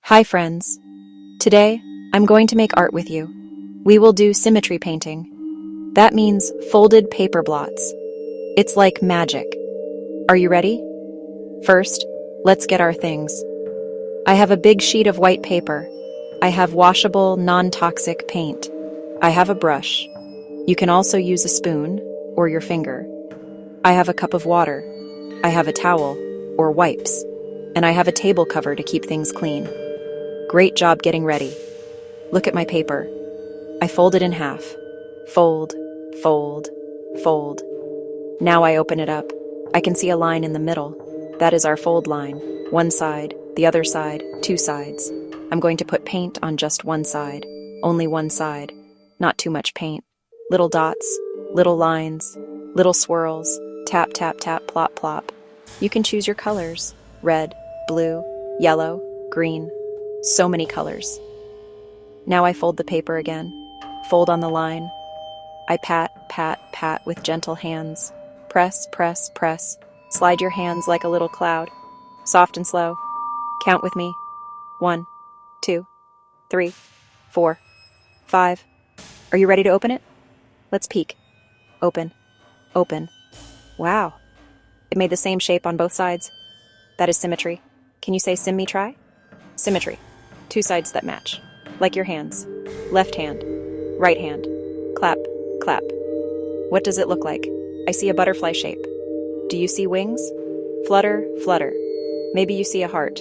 Hi friends. Today, I'm going to make art with you. We will do symmetry painting. That means folded paper blots. It's like magic. Are you ready? First, let's get our things. I have a big sheet of white paper. I have washable, non-toxic paint. I have a brush. You can also use a spoon or your finger. I have a cup of water. I have a towel or wipes. And I have a table cover to keep things clean. Great job getting ready. Look at my paper. I fold it in half. Fold, fold, fold. Now I open it up. I can see a line in the middle. That is our fold line. One side, the other side, two sides. I'm going to put paint on just one side. Only one side. Not too much paint. Little dots, little lines, little swirls. Tap, tap, tap, plop, plop. You can choose your colors. Red, blue, yellow, green. So many colors. Now I fold the paper again. Fold on the line. I pat, pat, pat with gentle hands. Press, press, press. Slide your hands like a little cloud. Soft and slow. Count with me. 1, 2, 3, 4, 5. Are you ready to open it? Let's peek. Open. Open. Wow. It made the same shape on both sides. That is symmetry. Can you say symmetry? Symmetry. Two sides that match. Like your hands. Left hand. Right hand. Clap. Clap. What does it look like? I see a butterfly shape. Do you see wings? Flutter, flutter. Maybe you see a heart.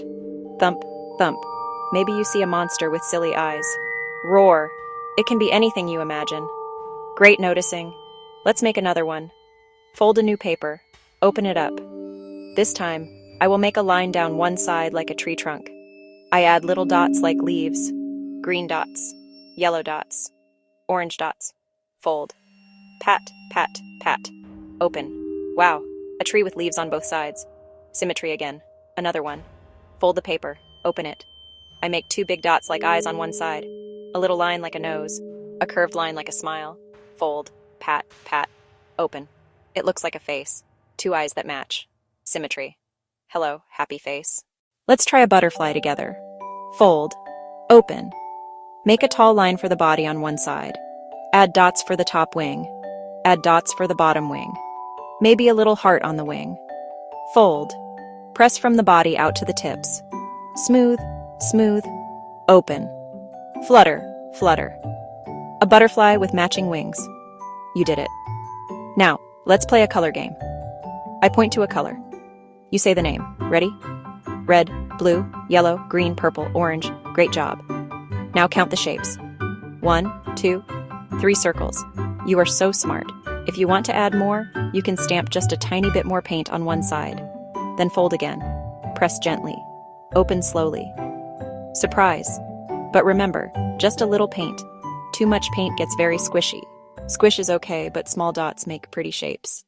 Thump, thump. Maybe you see a monster with silly eyes. Roar. It can be anything you imagine. Great noticing. Let's make another one. Fold a new paper. Open it up. This time, I will make a line down one side like a tree trunk. I add little dots like leaves. Green dots. Yellow dots. Orange dots. Fold. Pat, pat, pat. Open. Wow, a tree with leaves on both sides. Symmetry again. Another one. Fold the paper. Open it. I make two big dots like eyes on one side. A little line like a nose. A curved line like a smile. Fold. Pat, pat. Open. It looks like a face. Two eyes that match. Symmetry. Hello, happy face. Let's try a butterfly together. Fold. Open. Make a tall line for the body on one side. Add dots for the top wing. Add dots for the bottom wing. Maybe a little heart on the wing. Fold. Press from the body out to the tips. Smooth, smooth. Open. Flutter, flutter. A butterfly with matching wings. You did it. Now, let's play a color game. I point to a color. You say the name. Ready? Red, blue, yellow, green, purple, orange. Great job. Now count the shapes. 1, 2, 3 circles. You are so smart. If you want to add more, you can stamp just a tiny bit more paint on one side. Then fold again. Press gently. Open slowly. Surprise. But remember, just a little paint. Too much paint gets very squishy. Squish is okay, but small dots make pretty shapes.